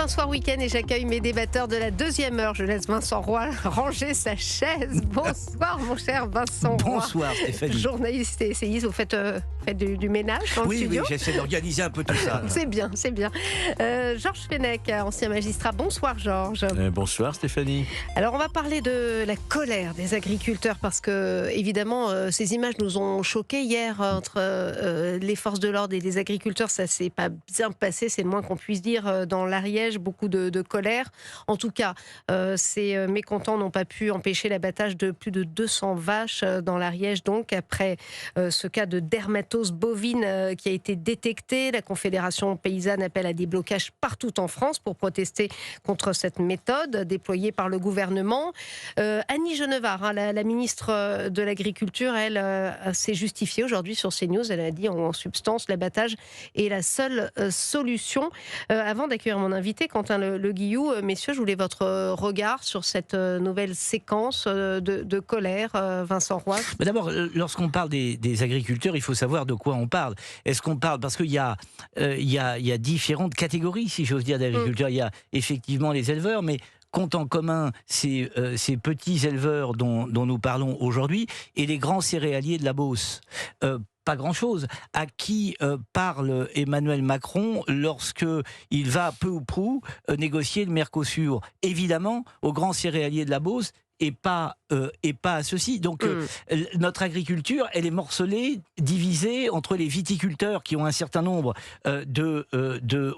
Enfin Soir Week-end et j'accueille mes débatteurs de la deuxième heure. Je laisse Vincent Roy ranger sa chaise. Bonsoir mon cher Vincent Roy. Bonsoir Stéphanie. Journaliste et essayiste, vous faites du ménage dans le studio. Oui, j'essaie d'organiser un peu tout ça. C'est bien, c'est bien. Georges Fenech, ancien magistrat. Bonsoir Georges. Bonsoir Stéphanie. Alors on va parler de la colère des agriculteurs parce que évidemment ces images nous ont choqués hier entre les forces de l'ordre et les agriculteurs. Ça s'est pas bien passé, c'est le moins qu'on puisse dire dans l'Ariège. Beaucoup de colère. En tout cas, ces mécontents n'ont pas pu empêcher l'abattage de plus de 200 vaches dans l'Ariège. Donc après ce cas de dermatose bovine qui a été détecté, la Confédération paysanne appelle à des blocages partout en France pour protester contre cette méthode déployée par le gouvernement. Annie Genevard, la ministre de l'Agriculture, elle s'est justifiée aujourd'hui sur CNews. Elle a dit en substance l'abattage est la seule solution. Avant d'accueillir mon invité, Quentin Le Guillou, messieurs, je voulais votre regard sur cette nouvelle séquence de colère. Vincent Roy. D'abord, lorsqu'on parle des agriculteurs, il faut savoir de quoi on parle. Est-ce qu'on parle parce qu'il y a différentes catégories, si j'ose dire, d'agriculteurs. Il y a effectivement les éleveurs, mais compte en commun ces petits éleveurs dont nous parlons aujourd'hui et les grands céréaliers de la Beauce. Pas grand-chose. À qui parle Emmanuel Macron lorsque il va peu ou prou négocier le Mercosur? Évidemment, aux grands céréaliers de la Beauce et pas à ceux-ci. Donc notre agriculture, elle est morcelée, divisée entre les viticulteurs qui ont un certain nombre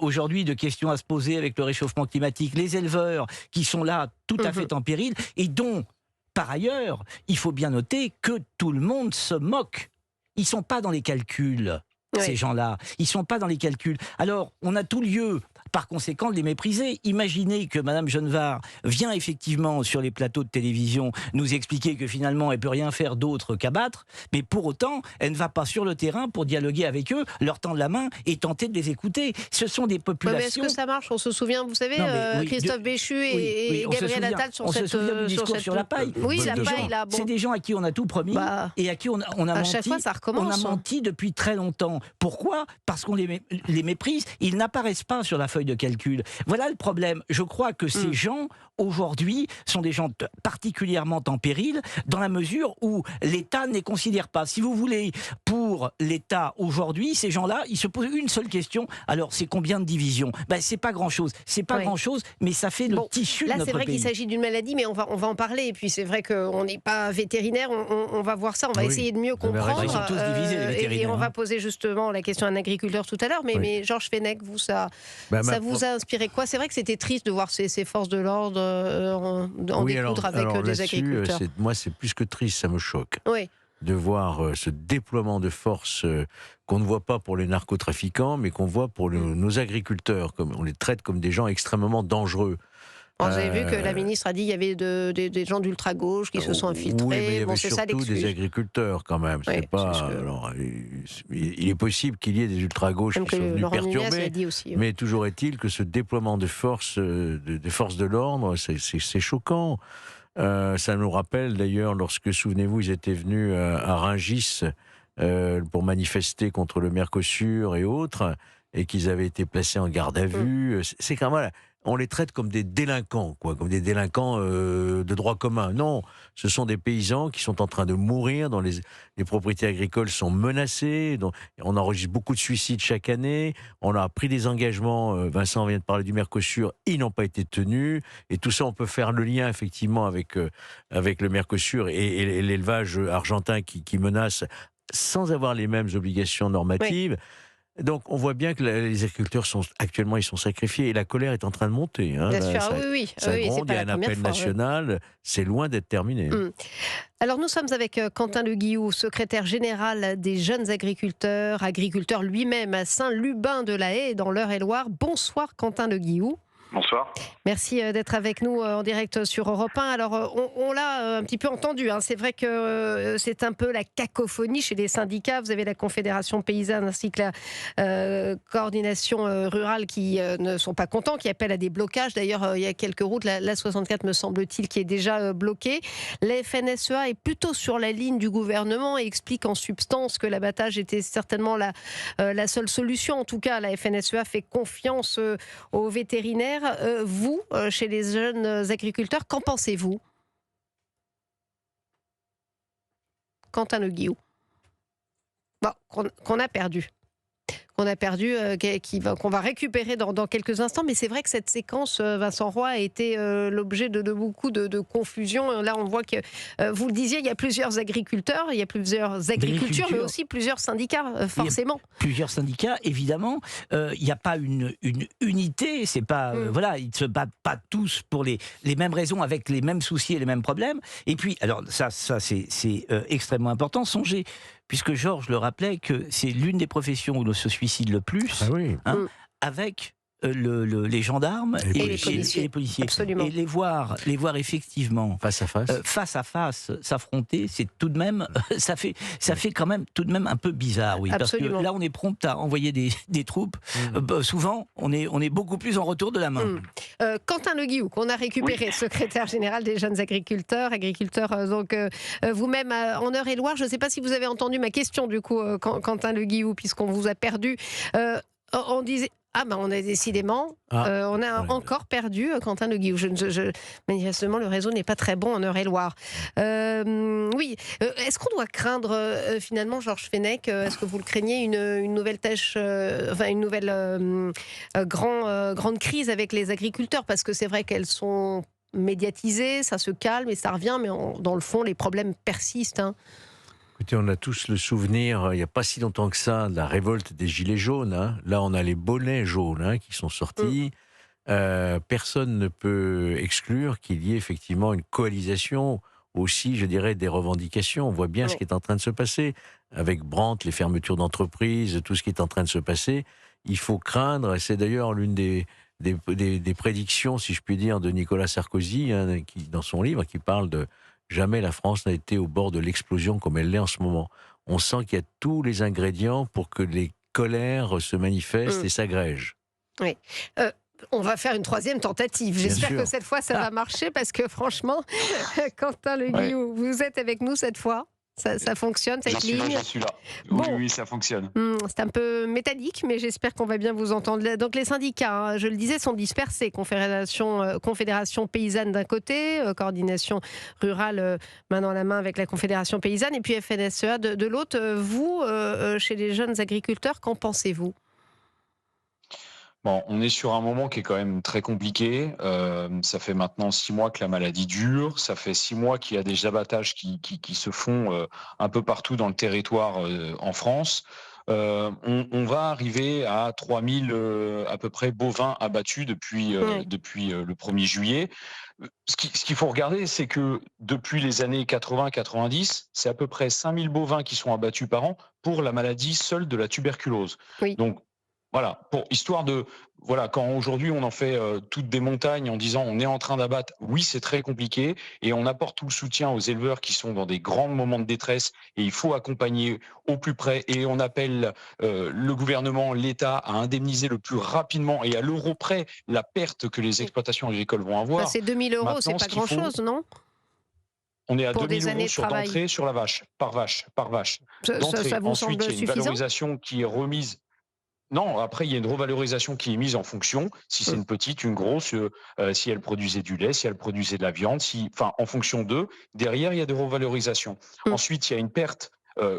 aujourd'hui de questions à se poser avec le réchauffement climatique, les éleveurs qui sont là tout à fait en péril et dont, par ailleurs, il faut bien noter que tout le monde se moque. Ils ne sont pas dans les calculs, ces gens-là. Ils ne sont pas dans les calculs. Alors, on a tout lieu, par conséquent, de les mépriser. Imaginez que Mme Genevard vient effectivement sur les plateaux de télévision nous expliquer que finalement, elle ne peut rien faire d'autre qu'abattre, mais pour autant, elle ne va pas sur le terrain pour dialoguer avec eux, leur tendre la main et tenter de les écouter. Ce sont des populations... Mais est-ce que ça marche? On se souvient, vous savez, Christophe Béchu et Gabriel Attal sur cette... On se souvient du discours sur la paille. Oui, la paille, là. C'est des gens à qui on a tout promis et à qui on a menti. À chaque fois, ça recommence. On a menti depuis très longtemps. Pourquoi? Parce qu'on les méprise. Ils n'apparaissent pas sur la feuille de calcul. Voilà le problème. Je crois que ces gens, aujourd'hui, sont des gens particulièrement en péril, dans la mesure où l'État ne les considère pas. Si vous voulez, pour l'État aujourd'hui, ces gens-là, ils se posent une seule question. Alors, c'est combien de divisions? C'est pas grand-chose. C'est pas grand-chose, mais ça fait le tissu de notre pays. Là, c'est vrai qu'il s'agit d'une maladie, mais on va en parler. Et puis, c'est vrai qu'on n'est pas vétérinaire. On va voir ça. On va essayer de mieux comprendre. Ils sont tous divisés, les vétérinaires. Et on va poser justement la question à un agriculteur tout à l'heure. Mais Georges Fenech, vous, ça vous a inspiré quoi? C'est vrai que c'était triste de voir ces forces de l'ordre en découdre avec des agriculteurs. Moi, c'est plus que triste, ça me choque. Oui. De voir ce déploiement de force qu'on ne voit pas pour les narcotrafiquants, mais qu'on voit pour nos agriculteurs. On les traite comme des gens extrêmement dangereux. Vous avez vu que la ministre a dit qu'il y avait des gens d'ultra-gauche qui se sont infiltrés. Oui, mais il y avait c'est surtout ça, des agriculteurs quand même. Alors, il est possible qu'il y ait des ultra-gauches qui sont venus perturber, mais toujours est-il que ce déploiement de force, des forces de l'ordre, c'est choquant. Ça nous rappelle d'ailleurs lorsque, souvenez-vous, ils étaient venus à Rungis pour manifester contre le Mercosur et autres, et qu'ils avaient été placés en garde à vue. C'est quand même... On les traite comme des délinquants, comme des délinquants de droit commun. Non, ce sont des paysans qui sont en train de mourir, dont les propriétés agricoles sont menacées. On enregistre beaucoup de suicides chaque année. On a pris des engagements, Vincent vient de parler du Mercosur, ils n'ont pas été tenus. Et tout ça, on peut faire le lien effectivement avec le Mercosur et l'élevage argentin qui menace sans avoir les mêmes obligations normatives. Oui. Donc, on voit bien que les agriculteurs actuellement, ils sont sacrifiés et la colère est en train de monter. Bien sûr, oui. Ça gronde, il y a un appel national, c'est loin d'être terminé. Alors, nous sommes avec Quentin Le Guillou, secrétaire général des jeunes agriculteurs, agriculteur lui-même à Saint-Lubin-de-la-Haye, dans l'Eure-et-Loire. Bonsoir, Quentin Le Guillou. Bonsoir. Merci d'être avec nous en direct sur Europe 1. Alors, on l'a un petit peu entendu. C'est vrai que c'est un peu la cacophonie chez les syndicats. Vous avez la Confédération paysanne ainsi que la coordination rurale qui ne sont pas contents, qui appellent à des blocages. D'ailleurs, il y a quelques routes, la 64 me semble-t-il, qui est déjà bloquée. La FNSEA est plutôt sur la ligne du gouvernement et explique en substance que l'abattage était certainement la seule solution. En tout cas, la FNSEA fait confiance aux vétérinaires. clair. Vous, chez les jeunes agriculteurs, qu'en pensez-vous? Quentin Le Guillou. Bon, qu'on a perdu. Qu'on va récupérer dans quelques instants. Mais c'est vrai que cette séquence, Vincent Roy, a été l'objet de beaucoup de confusion. Là, on voit que, vous le disiez, il y a plusieurs agriculteurs, il y a plusieurs agricultures, mais aussi plusieurs syndicats, forcément. Plusieurs syndicats, évidemment. Il n'y a pas une unité. C'est pas, voilà, ils ne se battent pas tous pour les mêmes raisons, avec les mêmes soucis et les mêmes problèmes. Et puis, alors ça c'est extrêmement important. Songez, puisque Georges le rappelait, que c'est l'une des professions où l'on se suicide le plus, avec les gendarmes et les policiers. Absolument. Et les voir effectivement face à face s'affronter, c'est tout de même ça fait quand même tout de même un peu bizarre, oui. Absolument. Parce que là on est prompt à envoyer des troupes. Souvent on est beaucoup plus en retour de la main. Quentin Le Guillou, qu'on a récupéré, secrétaire général des jeunes agriculteurs, donc vous-même en Eure-et-Loire. Je ne sais pas si vous avez entendu ma question du coup, Quentin Le Guillou, puisqu'on vous a perdu. On disait. On a décidément, on a encore perdu Quentin Le Guillou. Manifestement, le réseau n'est pas très bon en Eure-et-Loire. Oui, est-ce qu'on doit craindre finalement, Georges Fenech, est-ce que vous le craignez, une nouvelle tâche, une nouvelle grande crise avec les agriculteurs? Parce que c'est vrai qu'elles sont médiatisées, ça se calme et ça revient, mais dans le fond, les problèmes persistent. Écoutez, on a tous le souvenir, il n'y a pas si longtemps que ça, de la révolte des Gilets jaunes. Là, on a les bonnets jaunes qui sont sortis. Personne ne peut exclure qu'il y ait effectivement une coalisation aussi, je dirais, des revendications. On voit bien ce qui est en train de se passer. Avec Brandt, les fermetures d'entreprises, tout ce qui est en train de se passer. Il faut craindre, et c'est d'ailleurs l'une des prédictions, si je puis dire, de Nicolas Sarkozy, qui, dans son livre, qui parle de jamais la France n'a été au bord de l'explosion comme elle l'est en ce moment. On sent qu'il y a tous les ingrédients pour que les colères se manifestent et s'agrègent. Oui. On va faire une troisième tentative. J'espère que cette fois, ça va marcher parce que franchement, Quentin Le Guillou, vous êtes avec nous cette fois. Ça fonctionne, cette ligne? J'en suis là. Oui, ça fonctionne. C'est un peu métallique, mais j'espère qu'on va bien vous entendre. Donc les syndicats, je le disais, sont dispersés. Confédération paysanne d'un côté, coordination rurale main dans la main avec la Confédération paysanne, et puis FNSEA de l'autre. Vous, chez les jeunes agriculteurs, qu'en pensez-vous? Bon, on est sur un moment qui est quand même très compliqué. Ça fait maintenant 6 mois que la maladie dure. Ça fait 6 mois qu'il y a des abattages qui se font un peu partout dans le territoire en France. On va arriver à 3000 à peu près bovins abattus depuis le 1er juillet. Ce qu'il faut regarder, c'est que depuis les années 80-90, c'est à peu près 5000 bovins qui sont abattus par an pour la maladie seule de la tuberculose. Oui. Donc, voilà, histoire de... Voilà, quand aujourd'hui on en fait toutes des montagnes en disant on est en train d'abattre, oui c'est très compliqué et on apporte tout le soutien aux éleveurs qui sont dans des grands moments de détresse et il faut accompagner au plus près et on appelle le gouvernement, l'État à indemniser le plus rapidement et à l'euro près la perte que les exploitations agricoles vont avoir. C'est 2 000 €, c'est pas grand-chose, non? On est à 2 000 € sur d'entrée sur la vache, par vache. Ça vous semble ensuite, il y a une suffisant? valorisation qui est remise. Non, après, il y a une revalorisation qui est mise en fonction, si c'est une petite, une grosse, si elle produisait du lait, si elle produisait de la viande, en fonction d'eux. Derrière, il y a des revalorisations. Ensuite, il y a une perte.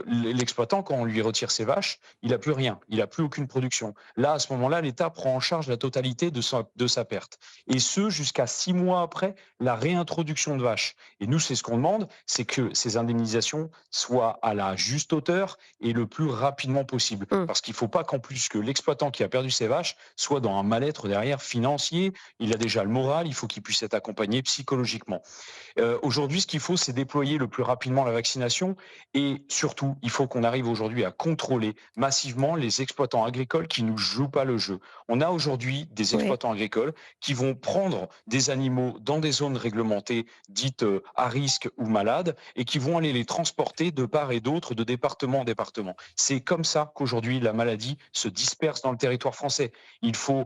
L'exploitant, quand on lui retire ses vaches, il n'a plus rien, il n'a plus aucune production. Là, à ce moment-là, l'État prend en charge la totalité de sa perte. Et ce, jusqu'à 6 mois après la réintroduction de vaches. Et nous, c'est ce qu'on demande, c'est que ces indemnisations soient à la juste hauteur et le plus rapidement possible. Parce qu'il ne faut pas qu'en plus que l'exploitant qui a perdu ses vaches soit dans un mal-être derrière financier. Il a déjà le moral, il faut qu'il puisse être accompagné psychologiquement. Aujourd'hui, ce qu'il faut, c'est déployer le plus rapidement la vaccination et surtout, il faut qu'on arrive aujourd'hui à contrôler massivement les exploitants agricoles qui ne nous jouent pas le jeu. On a aujourd'hui des exploitants agricoles qui vont prendre des animaux dans des zones réglementées dites à risque ou malades et qui vont aller les transporter de part et d'autre, de département en département. C'est comme ça qu'aujourd'hui la maladie se disperse dans le territoire français. Il faut,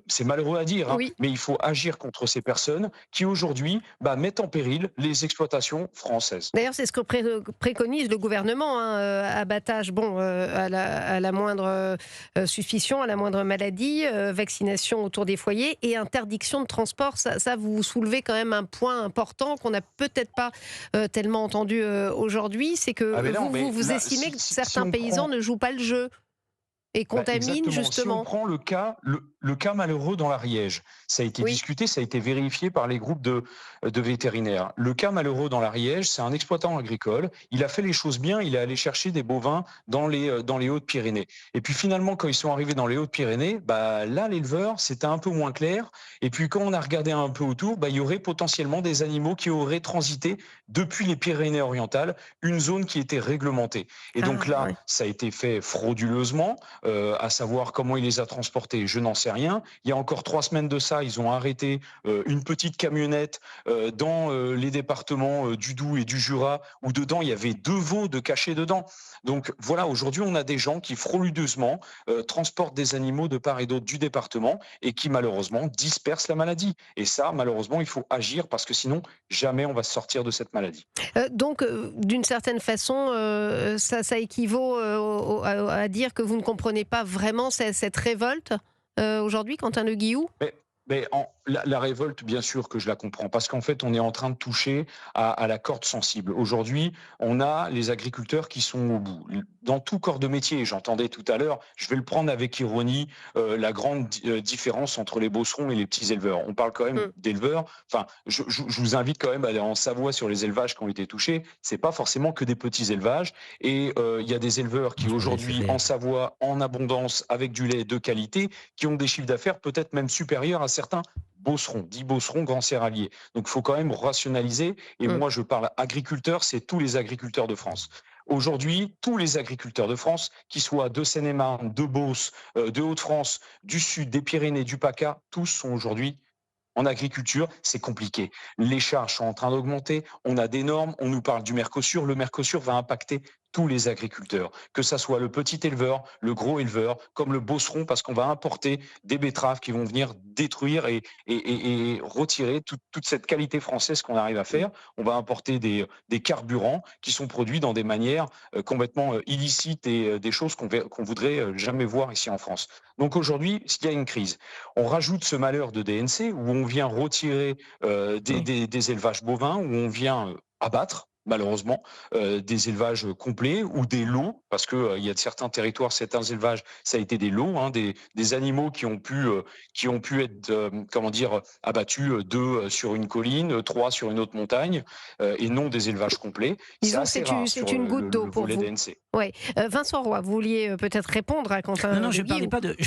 c'est malheureux à dire, mais il faut agir contre ces personnes qui aujourd'hui mettent en péril les exploitations françaises. D'ailleurs, c'est ce que préconise le gouvernement gouvernement, abattage, à la moindre suspicion, à la moindre maladie, vaccination autour des foyers et interdiction de transport. Ça, vous soulevez quand même un point important qu'on n'a peut-être pas tellement entendu aujourd'hui, c'est que vous estimez que certains paysans ne jouent pas le jeu et contaminent justement. Si on prend le cas malheureux dans l'Ariège, ça a été discuté, ça a été vérifié par les groupes de vétérinaires. Le cas malheureux dans l'Ariège, c'est un exploitant agricole. Il a fait les choses bien, il est allé chercher des bovins dans les Hautes-Pyrénées. Et puis finalement, quand ils sont arrivés dans les Hautes-Pyrénées, là, l'éleveur, c'était un peu moins clair. Et puis quand on a regardé un peu autour, il y aurait potentiellement des animaux qui auraient transité depuis les Pyrénées-Orientales, une zone qui était réglementée. Et donc là, ça a été fait frauduleusement. À savoir comment il les a transportés, je n'en sais rien. Il y a encore 3 semaines de ça, ils ont arrêté une petite camionnette dans les départements du Doubs et du Jura, où dedans il y avait 2 veaux de cachés dedans. Donc voilà, aujourd'hui on a des gens qui frauduleusement transportent des animaux de part et d'autre du département et qui malheureusement dispersent la maladie. Et ça, malheureusement, il faut agir parce que sinon, jamais on va sortir de cette maladie. Donc, d'une certaine façon, ça équivaut à dire que vous ne comprenez pas vraiment cette révolte aujourd'hui, Quentin Le Guillou ? La révolte, bien sûr que je la comprends, parce qu'en fait, on est en train de toucher à la corde sensible. Aujourd'hui, on a les agriculteurs qui sont au bout. Dans tout corps de métier, j'entendais tout à l'heure, je vais le prendre avec ironie, la grande différence entre les beaucerons et les petits éleveurs. On parle quand même d'éleveurs. Enfin, je vous invite quand même à aller en Savoie sur les élevages qui ont été touchés. C'est pas forcément que des petits élevages. Et il y a des éleveurs qui aujourd'hui, en Savoie, en abondance, avec du lait de qualité, qui ont des chiffres d'affaires peut-être même supérieurs à certains beaucerons, 10 beaucerons, grands céréaliers. Donc il faut quand même rationaliser. Et moi, je parle agriculteurs, c'est tous les agriculteurs de France. Aujourd'hui, tous les agriculteurs de France, qu'ils soient de Seine-et-Marne, de Beauce, de Hauts-de-France, du Sud, des Pyrénées, du PACA, tous sont aujourd'hui en agriculture. C'est compliqué. Les charges sont en train d'augmenter. On a des normes. On nous parle du Mercosur. Le Mercosur va impacter tous les agriculteurs, que ça soit le petit éleveur, le gros éleveur, comme le beauceron, parce qu'on va importer des betteraves qui vont venir détruire et retirer toute cette qualité française qu'on arrive à faire. On va importer des carburants qui sont produits dans des manières complètement illicites et des choses qu'on voudrait jamais voir ici en France. Donc aujourd'hui, s'il y a une crise, on rajoute ce malheur de DNC où on vient retirer des élevages bovins, où on vient abattre malheureusement, des élevages complets ou des lots, parce que il y a de certains territoires, certains élevages, ça a été des lots, des animaux qui ont pu être, abattus 2 sur une colline, 3 sur une autre montagne, et non des élevages complets. C'est une goutte d'eau pour vous. Ouais. Vincent Roy, vous vouliez peut-être répondre à Quentin. Non, je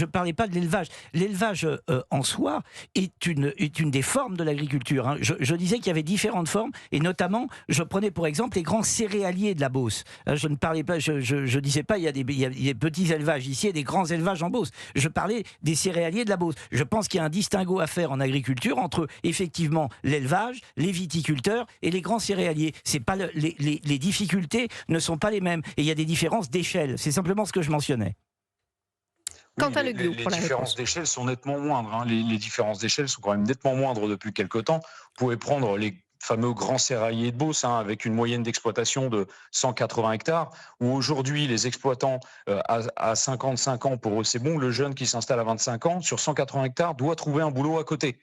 parlais pas de l'élevage. L'élevage en soi est une des formes de l'agriculture. Je disais qu'il y avait différentes formes, et notamment, je prenais pour exemple les grands céréaliers de la Beauce. Je ne parlais pas, je disais pas il y a des petits élevages ici et des grands élevages en Beauce. Je parlais des céréaliers de la Beauce. Je pense qu'il y a un distinguo à faire en agriculture entre effectivement l'élevage, les viticulteurs et les grands céréaliers. C'est pas les difficultés ne sont pas les mêmes et il y a des différences d'échelle. C'est simplement ce que je mentionnais. Quentin Le Guillou, les différences d'échelle sont nettement moindres. Les différences d'échelle sont quand même nettement moindres depuis quelque temps. Vous pouvez prendre les fameux grands céréaliers de Beauce, avec une moyenne d'exploitation de 180 hectares, où aujourd'hui les exploitants à 55 ans, pour eux c'est bon, le jeune qui s'installe à 25 ans, sur 180 hectares, doit trouver un boulot à côté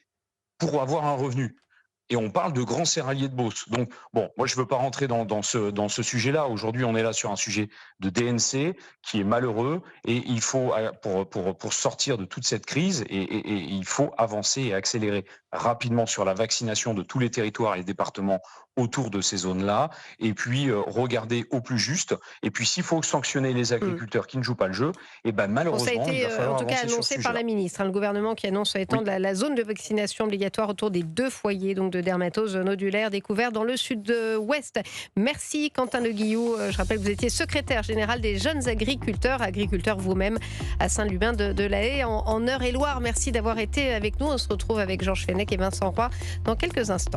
pour avoir un revenu. Et on parle de grands céréaliers de Beauce. Donc, bon, moi, je ne veux pas rentrer dans ce sujet-là. Aujourd'hui, on est là sur un sujet de DNC qui est malheureux. Et il faut, pour sortir de toute cette crise, et il faut avancer et accélérer rapidement sur la vaccination de tous les territoires et les départements autour de ces zones-là. Et puis, regarder au plus juste. Et puis, s'il faut sanctionner les agriculteurs qui ne jouent pas le jeu, et ben malheureusement, ça a été, il va falloir en tout cas, avancer annoncé par la ministre. Le gouvernement qui annonce étendre la zone de vaccination obligatoire autour des 2 foyers donc de dermatose nodulaire découvert dans le sud-ouest. Merci Quentin Le Guillou. Je rappelle que vous étiez secrétaire général des jeunes agriculteurs vous-même à Saint-Lubin de la Haye en Eure-et-Loire. Merci d'avoir été avec nous. On se retrouve avec Georges Fenech et Vincent Roy dans quelques instants.